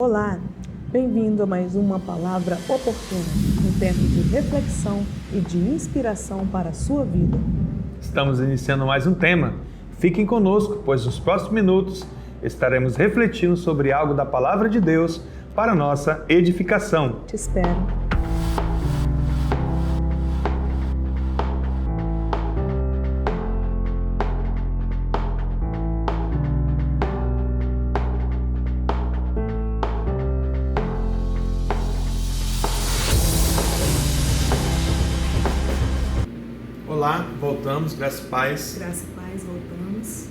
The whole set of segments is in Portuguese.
Olá, bem-vindo a mais uma Palavra Oportuna, um tempo de reflexão e de inspiração para a sua vida. Estamos iniciando mais um tema. Fiquem conosco, pois nos próximos minutos estaremos refletindo sobre algo da Palavra de Deus para nossa edificação. Te espero. Olá, voltamos, graças e paz. Graça e paz, voltamos.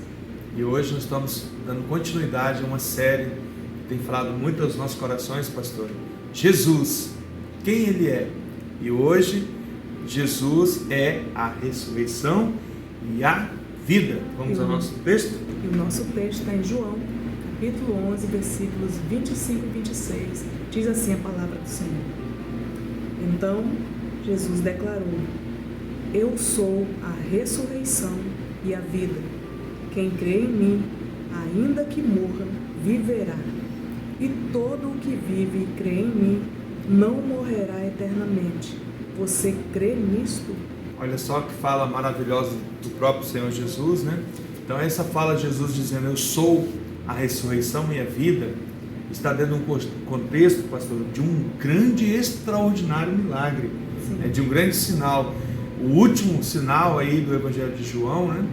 E hoje nós estamos dando continuidade a uma série que tem falado muito aos nossos corações, pastor. Jesus, quem Ele é? E hoje, Jesus é a ressurreição e a vida. Vamos ao nosso texto? E o nosso texto está em João, capítulo 11, versículos 25 e 26. Diz assim a palavra do Senhor. Então, Jesus declarou: Eu sou a ressurreição e a vida. Quem crê em mim, ainda que morra, viverá. E todo o que vive e crê em mim, não morrerá eternamente. Você crê nisto? Olha só que fala maravilhosa do próprio Senhor Jesus, né? Então essa fala de Jesus dizendo, eu sou a ressurreição e a vida, está dentro de um contexto, pastor, de um grande e extraordinário milagre, né? De um grande sinal. O último sinal aí do Evangelho de João, né?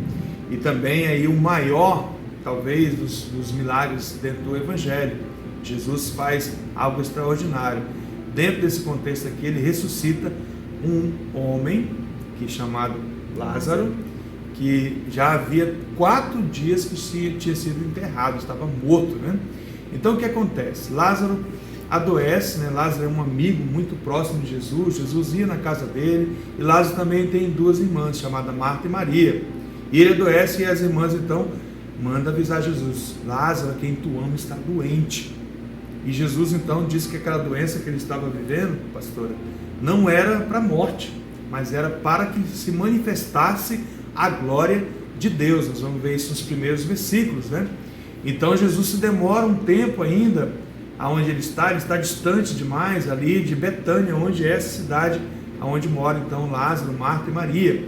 E também aí o maior, talvez, dos milagres dentro do Evangelho. Jesus faz algo extraordinário. Dentro desse contexto aqui, ele ressuscita um homem, que é chamado Lázaro, que já havia 4 dias que tinha sido enterrado, estava morto, né? Então o que acontece? Lázaro adoece, né? Lázaro é um amigo muito próximo de Jesus. Jesus ia na casa dele, e Lázaro também tem 2 irmãs, chamadas Marta e Maria. E ele adoece, e as irmãs então mandam avisar Jesus: Lázaro, quem tu ama, está doente. E Jesus então disse que aquela doença que ele estava vivendo, pastora, não era para a morte, mas era para que se manifestasse a glória de Deus. Nós vamos ver isso nos primeiros versículos, né? Então Jesus se demora um tempo ainda aonde ele está distante demais ali de Betânia, onde é essa cidade onde mora então Lázaro, Marta e Maria.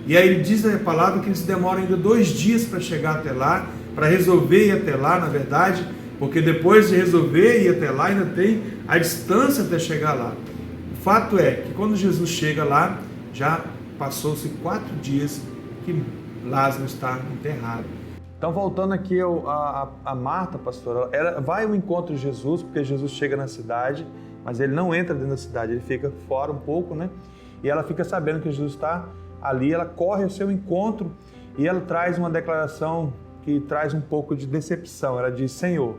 E aí ele diz a palavra que eles demoram ainda 2 dias para chegar até lá, para resolver ir até lá, na verdade, porque depois de resolver ir até lá, ainda tem a distância até chegar lá. O fato é que quando Jesus chega lá, já passou-se 4 dias que Lázaro está enterrado. Então, voltando aqui a Marta, pastora, ela vai ao encontro de Jesus, porque Jesus chega na cidade, mas ele não entra dentro da cidade, ele fica fora um pouco, né? E ela fica sabendo que Jesus está ali, ela corre ao seu encontro e ela traz uma declaração que traz um pouco de decepção. Ela diz: Senhor,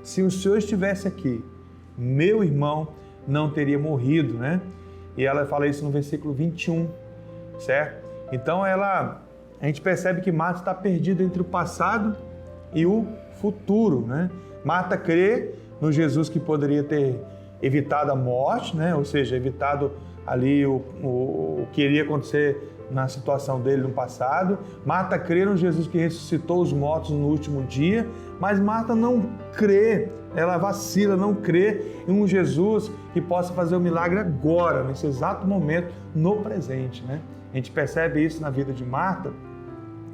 se o Senhor estivesse aqui, meu irmão não teria morrido, né? E ela fala isso no versículo 21, certo? Então a gente percebe que Marta está perdida entre o passado e o futuro, né? Marta crê no Jesus que poderia ter evitado a morte, né? Ou seja, evitado ali o que iria acontecer na situação dele no passado. Marta crê no Jesus que ressuscitou os mortos no último dia, mas Marta não crê, ela vacila, não crê em um Jesus que possa fazer o milagre agora, nesse exato momento, no presente, né? A gente percebe isso na vida de Marta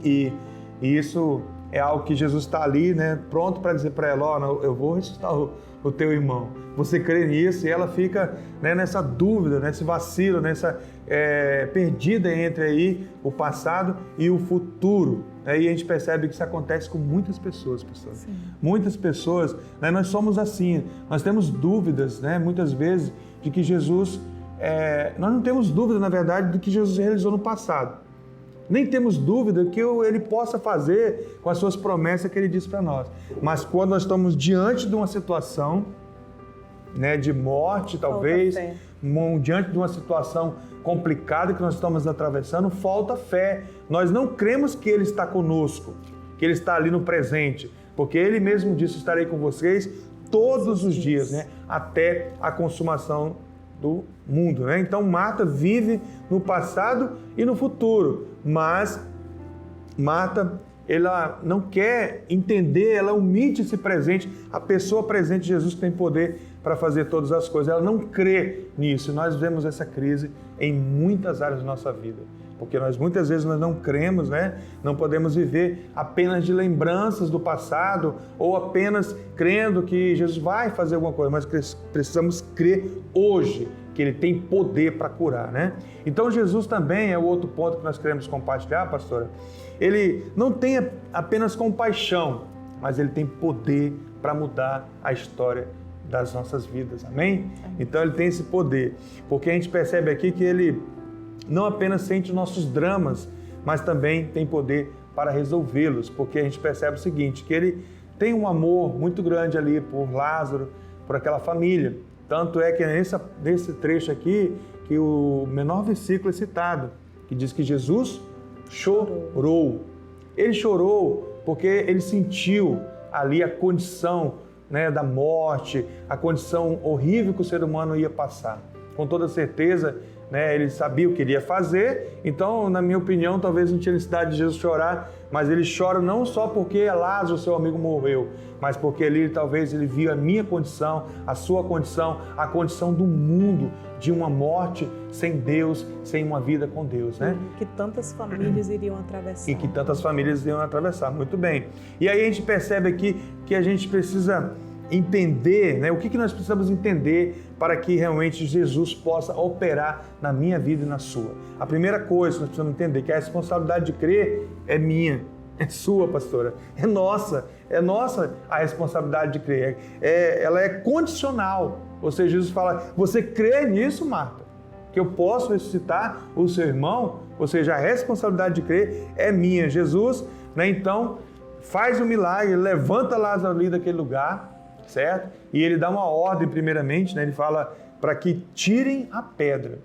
e isso é algo que Jesus está ali, né, pronto para dizer para ela: ó, eu vou ressuscitar o teu irmão. Você crê nisso? E ela fica, né, nessa dúvida, nesse vacilo, nessa perdida entre aí o passado e o futuro. Aí a gente percebe que isso acontece com muitas pessoas, pastor. Sim. Muitas pessoas, né, nós somos assim, nós temos dúvidas, né, muitas vezes, de que Jesus... nós não temos dúvida, na verdade, do que Jesus realizou no passado. Nem temos dúvida que ele possa fazer com as suas promessas que ele disse para nós. Mas quando nós estamos diante de uma situação, né, de morte, talvez, diante de uma situação complicada que nós estamos atravessando, falta fé. Nós não cremos que ele está conosco, que ele está ali no presente, porque ele mesmo disse: estarei com vocês todos os dias, né, até a consumação do mundo, né? Então Marta vive no passado e no futuro, mas Marta ela não quer entender, ela omite esse presente, a pessoa presente de Jesus que tem poder para fazer todas as coisas. Ela não crê nisso. Nós vemos essa crise em muitas áreas da nossa vida, porque muitas vezes nós não cremos, né? Não podemos viver apenas de lembranças do passado ou apenas crendo que Jesus vai fazer alguma coisa, mas precisamos crer hoje que Ele tem poder para curar, né? Então Jesus também é o outro ponto que nós queremos compartilhar, pastora. Ele não tem apenas compaixão, mas Ele tem poder para mudar a história das nossas vidas, amém? Então Ele tem esse poder, porque a gente percebe aqui que Ele não apenas sente os nossos dramas, mas também tem poder para resolvê-los, porque a gente percebe o seguinte, que Ele tem um amor muito grande ali por Lázaro, por aquela família. Tanto é que nesse trecho aqui, que o menor versículo é citado, que diz que Jesus chorou. Ele chorou porque ele sentiu ali a condição, né, da morte, a condição horrível que o ser humano ia passar. Com toda certeza, né, ele sabia o que ele ia fazer, então, na minha opinião, talvez não tinha necessidade de Jesus chorar, mas ele chora não só porque Lázaro, seu amigo, morreu, mas porque ali talvez ele viu a minha condição, a sua condição, a condição do mundo, de uma morte sem Deus, sem uma vida com Deus, né? Que tantas famílias iriam atravessar. E que tantas famílias iriam atravessar, muito bem. E aí a gente percebe aqui que a gente precisa entender, né? O que nós precisamos entender para que realmente Jesus possa operar na minha vida e na sua. A primeira coisa que nós precisamos entender é que a responsabilidade de crer é minha, é sua, pastora, é nossa a responsabilidade de crer. Ela é condicional. Ou seja, Jesus fala, você crê nisso, Marta? Que eu posso ressuscitar o seu irmão? Ou seja, a responsabilidade de crer é minha. Jesus, né, então, faz o milagre, levanta Lázaro ali daquele lugar, certo? E ele dá uma ordem primeiramente, né? Ele fala para que tirem a pedra.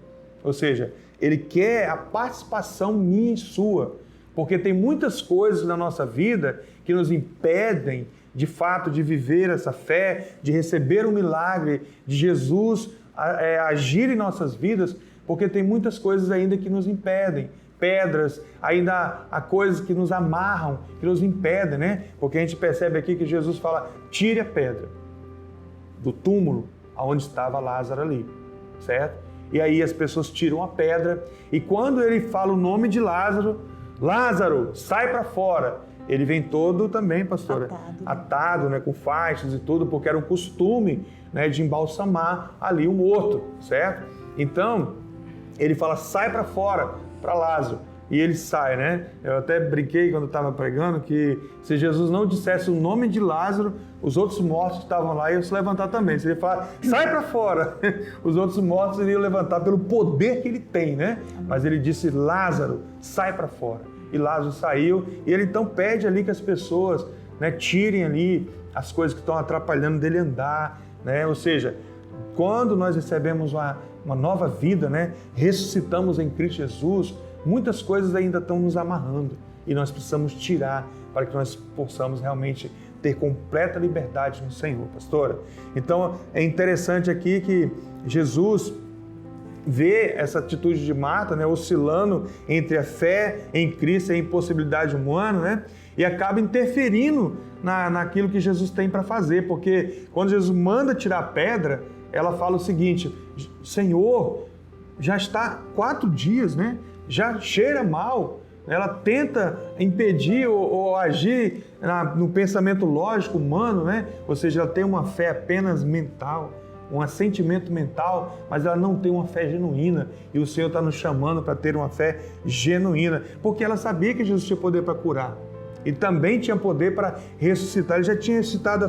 Ou seja, ele quer a participação minha e sua, porque tem muitas coisas na nossa vida que nos impedem, de fato, de viver essa fé, de receber o milagre de Jesus agir em nossas vidas, porque tem muitas coisas ainda que nos impedem. Pedras, ainda há coisas que nos amarram, que nos impedem, né? Porque a gente percebe aqui que Jesus fala, tire a pedra do túmulo onde estava Lázaro ali, certo? E aí as pessoas tiram a pedra e quando ele fala o nome de Lázaro, Lázaro, sai para fora. Ele vem todo também, pastora, atado, né, com faixas e tudo, porque era um costume, né, de embalsamar ali o morto, certo? Então, ele fala, sai para fora, para Lázaro. E ele sai, né? Eu até brinquei quando estava pregando que se Jesus não dissesse o nome de Lázaro, os outros mortos que estavam lá iam se levantar também. Se ele falar, sai para fora, os outros mortos iriam levantar pelo poder que ele tem, né? Mas ele disse, Lázaro, sai para fora. E Lázaro saiu e ele então pede ali que as pessoas, né, tirem ali as coisas que estão atrapalhando dele andar, né? Ou seja, quando nós recebemos uma nova vida, né, ressuscitamos em Cristo Jesus, muitas coisas ainda estão nos amarrando e nós precisamos tirar para que nós possamos realmente ter completa liberdade no Senhor, pastora. Então é interessante aqui que Jesus vê essa atitude de Marta, né, oscilando entre a fé em Cristo e a impossibilidade humana, né, e acaba interferindo naquilo que Jesus tem para fazer, porque quando Jesus manda tirar a pedra, ela fala o seguinte, Senhor, já está 4 dias, né? Já cheira mal. Ela tenta impedir ou agir no pensamento lógico humano, né? Ou seja, ela tem uma fé apenas mental, um assentimento mental, mas ela não tem uma fé genuína. E o Senhor está nos chamando para ter uma fé genuína, porque ela sabia que Jesus tinha poder para curar. E também tinha poder para ressuscitar. Ele já tinha ressuscitado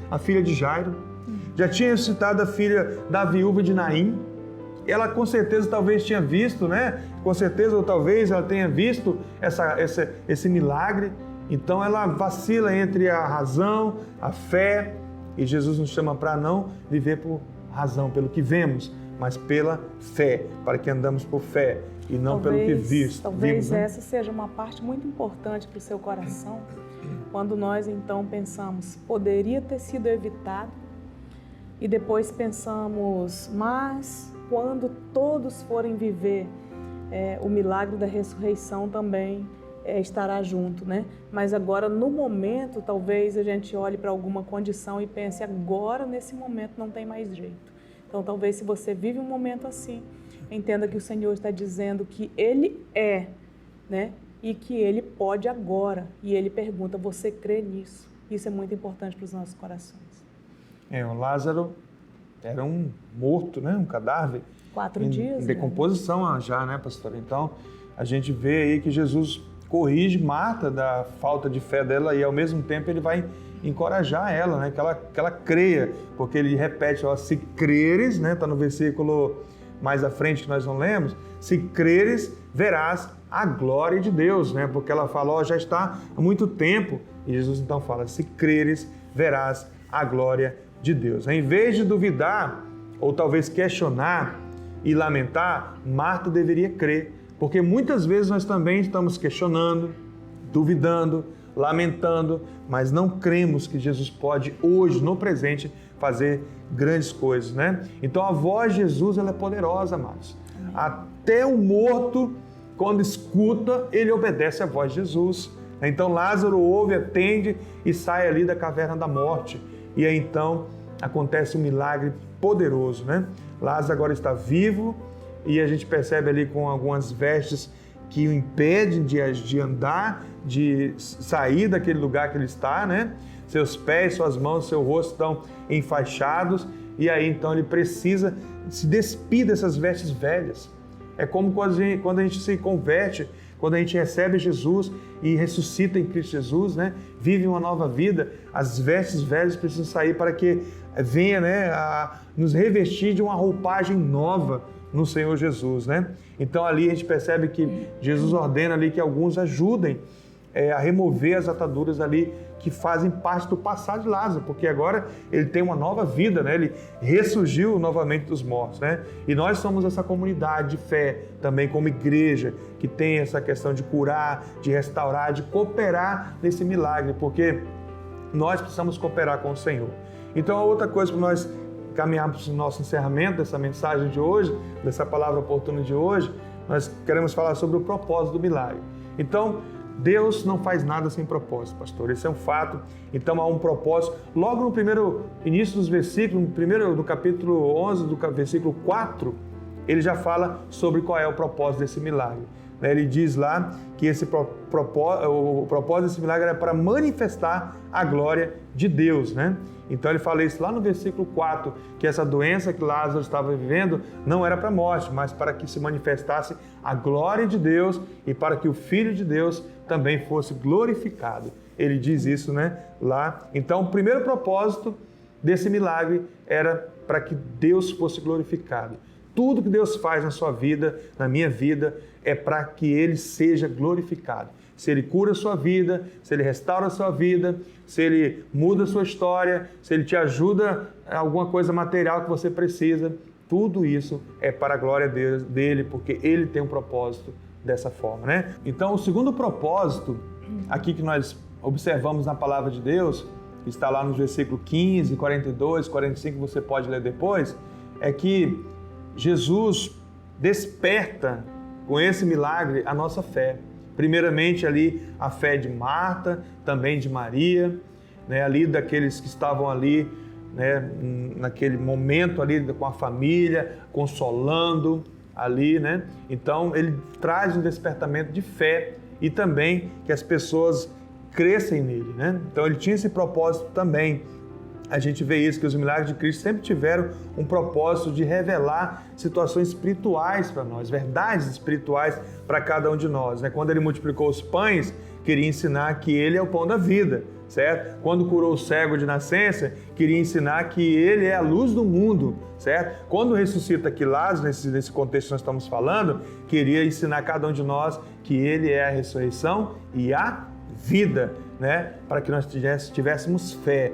a filha de Jairo, já tinha ressuscitado a filha da viúva de Naim. Ela com certeza talvez tinha visto, né? Com certeza ou talvez ela tenha visto esse milagre. Então ela vacila entre a razão, a fé, e Jesus nos chama para não viver por razão, pelo que vemos, mas pela fé, para que andamos por fé e não pelo que vimos. Talvez essa seja uma parte muito importante para o seu coração, quando nós então pensamos, poderia ter sido evitado, e depois pensamos, mas quando todos forem viver o milagre da ressurreição também, estará junto, né? Mas agora, no momento, talvez a gente olhe para alguma condição e pense, agora, nesse momento, não tem mais jeito. Então, talvez, se você vive um momento assim, entenda que o Senhor está dizendo que Ele é, né? E que Ele pode agora. E Ele pergunta, você crê nisso? Isso é muito importante para os nossos corações. O Lázaro era um morto, né? Um cadáver. 4 dias. Em decomposição, né? Já, né, pastor? Então, a gente vê aí que Jesus corrige Marta da falta de fé dela e, ao mesmo tempo, Ele vai encorajar ela, né? Que ela creia, porque Ele repete, ó, se creres, né? Está no versículo mais à frente que nós não lemos, se creres, verás a glória de Deus, né? Porque ela fala, ó, já está há muito tempo, e Jesus então fala, se creres, verás a glória de Deus. Em vez de duvidar, ou talvez questionar e lamentar, Marta deveria crer, porque muitas vezes nós também estamos questionando, duvidando, lamentando, mas não cremos que Jesus pode hoje, no presente, fazer grandes coisas, né? Então a voz de Jesus, ela é poderosa, amados. Até o morto, quando escuta, ele obedece à voz de Jesus. Então Lázaro ouve, atende e sai ali da caverna da morte. E aí então acontece um milagre poderoso, né? Lázaro agora está vivo e a gente percebe ali com algumas vestes que o impedem de andar, de sair daquele lugar que ele está, né? Seus pés, suas mãos, seu rosto estão enfaixados e aí então ele precisa se despir dessas vestes velhas. É como quando a gente se converte, quando a gente recebe Jesus e ressuscita em Cristo Jesus, né? Vive uma nova vida, as vestes velhas precisam sair para que venha, né, a nos revestir de uma roupagem nova no Senhor Jesus, né? Então ali a gente percebe que Jesus ordena ali que alguns ajudem a remover as ataduras ali que fazem parte do passado de Lázaro, porque agora ele tem uma nova vida, né? Ele ressurgiu novamente dos mortos, né? E nós somos essa comunidade de fé também como igreja, que tem essa questão de curar, de restaurar, de cooperar nesse milagre, porque nós precisamos cooperar com o Senhor. Então a outra coisa para nós caminharmos para o nosso encerramento dessa mensagem de hoje, dessa palavra oportuna de hoje, nós queremos falar sobre o propósito do milagre. Então, Deus não faz nada sem propósito, pastor. Esse é um fato. Então há um propósito. Logo no primeiro início dos versículos, no capítulo 11, do versículo 4, ele já fala sobre qual é o propósito desse milagre. Ele diz lá que o propósito desse milagre é para manifestar a glória de Deus, né? Então ele fala isso lá no versículo 4, que essa doença que Lázaro estava vivendo não era para a morte, mas para que se manifestasse a glória de Deus e para que o Filho de Deus também fosse glorificado. Ele diz isso, né, lá. Então o primeiro propósito desse milagre era para que Deus fosse glorificado. Tudo que Deus faz na sua vida, na minha vida, é para que Ele seja glorificado. Se Ele cura a sua vida, se Ele restaura a sua vida, se Ele muda a sua história, se Ele te ajuda em alguma coisa material que você precisa, tudo isso é para a glória dele, porque Ele tem um propósito dessa forma, né? Então, o segundo propósito, aqui que nós observamos na palavra de Deus, que está lá no versículo 15, 42, 45, você pode ler depois, é que Jesus desperta com esse milagre a nossa fé. Primeiramente ali a fé de Marta, também de Maria, né, ali daqueles que estavam ali, né, naquele momento ali com a família, consolando ali, né? Então ele traz um despertamento de fé e também que as pessoas crescem nele, né? Então ele tinha esse propósito também. A gente vê isso, que os milagres de Cristo sempre tiveram um propósito de revelar situações espirituais para nós, verdades espirituais para cada um de nós, né? Quando ele multiplicou os pães, queria ensinar que ele é o pão da vida, certo? Quando curou o cego de nascença, queria ensinar que ele é a luz do mundo, certo? Quando ressuscita aqui Lázaro, nesse contexto que nós estamos falando, queria ensinar a cada um de nós que ele é a ressurreição e a vida, né? Para que nós tivéssemos fé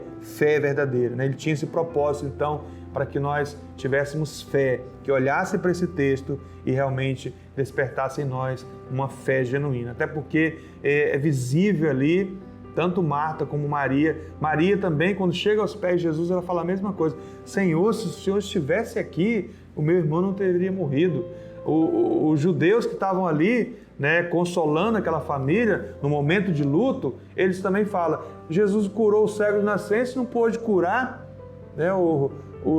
verdadeira, né? Ele tinha esse propósito, então, para que nós tivéssemos fé, que olhasse para esse texto e realmente despertasse em nós uma fé genuína. Até porque é visível ali, tanto Marta como Maria. Maria também, quando chega aos pés de Jesus, ela fala a mesma coisa. Senhor, se o Senhor estivesse aqui, o meu irmão não teria morrido. Os judeus que estavam ali né, consolando aquela família no momento de luto, eles também falam, Jesus curou o cego de nascença, não pôde curar, né, o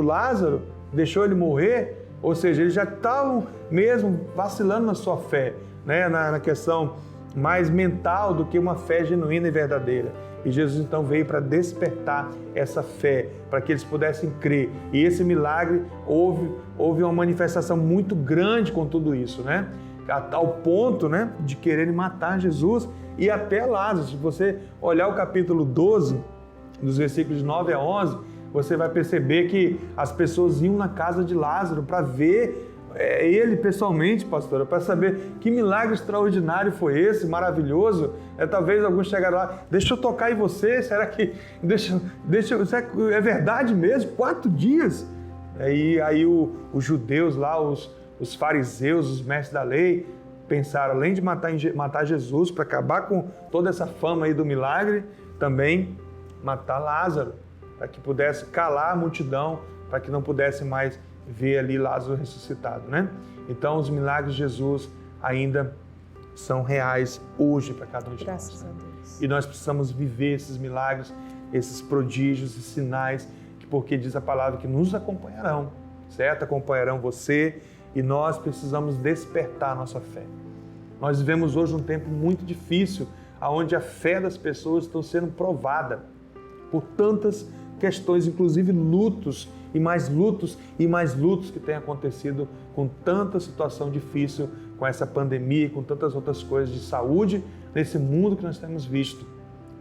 Lázaro, deixou ele morrer, ou seja, eles já estavam mesmo vacilando na sua fé, né, na questão mais mental do que uma fé genuína e verdadeira. E Jesus então veio para despertar essa fé, para que eles pudessem crer. E esse milagre, houve uma manifestação muito grande com tudo isso, né? Ao ponto, né, de quererem matar Jesus e até Lázaro. Se você olhar o capítulo 12, dos versículos 9 a 11, você vai perceber que as pessoas iam na casa de Lázaro para ver ele pessoalmente, pastora, para saber que milagre extraordinário foi esse, maravilhoso. Talvez alguns chegaram lá, deixa eu tocar em você, será que será que é verdade mesmo? 4 dias? Aí os judeus lá, os fariseus, os mestres da lei, pensaram, além de matar Jesus, para acabar com toda essa fama aí do milagre, também matar Lázaro, para que pudesse calar a multidão, para que não pudesse mais ver ali Lázaro ressuscitado, né? Então, os milagres de Jesus ainda são reais hoje para cada um de nós. Graças a Deus. E nós precisamos viver esses milagres, esses prodígios e sinais, porque diz a palavra que nos acompanharão, certo? Acompanharão você e nós precisamos despertar a nossa fé. Nós vivemos hoje um tempo muito difícil, onde a fé das pessoas está sendo provada por tantas questões, inclusive lutos e mais lutos que têm acontecido com tanta situação difícil, com essa pandemia e com tantas outras coisas de saúde nesse mundo que nós temos visto.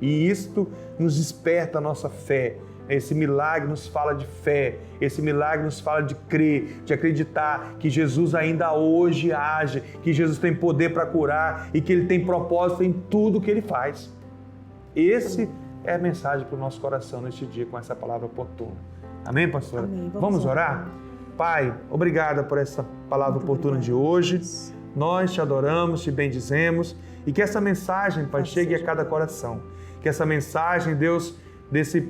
E isto nos desperta a nossa fé. Esse milagre nos fala de fé, esse milagre nos fala de crer, de acreditar que Jesus ainda hoje age, que Jesus tem poder para curar e que Ele tem propósito em tudo que Ele faz. Esse é a mensagem para o nosso coração neste dia com essa palavra oportuna. Amém, pastora? Amém. Vamos orar? Pai, obrigada por essa palavra oportuna de hoje. Nós te adoramos, te bendizemos e que essa mensagem, Pai, chegue a cada coração. Que essa mensagem, Deus, desse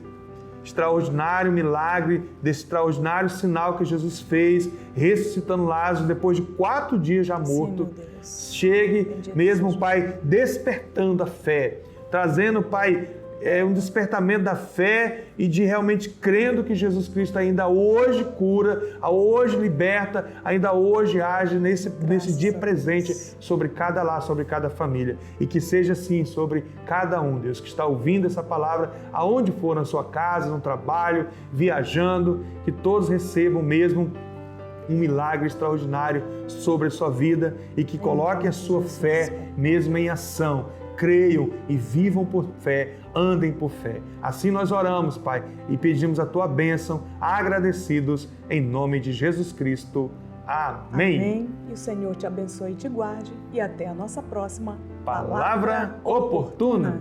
extraordinário milagre, desse extraordinário sinal que Jesus fez, ressuscitando Lázaro depois de 4 dias já morto, chegue mesmo, Pai, despertando a fé, trazendo, Pai, um despertamento da fé e de realmente crendo que Jesus Cristo ainda hoje cura, hoje liberta, ainda hoje age nesse dia presente sobre cada lar, sobre cada família. E que seja assim sobre cada um, Deus, que está ouvindo essa palavra, aonde for, na sua casa, no trabalho, viajando, que todos recebam mesmo um milagre extraordinário sobre a sua vida e que coloquem a sua fé mesmo em ação. Creiam e vivam por fé, andem por fé. Assim nós oramos, Pai, e pedimos a Tua bênção, agradecidos, em nome de Jesus Cristo. Amém. Amém. E o Senhor te abençoe e te guarde. E até a nossa próxima Palavra Oportuna.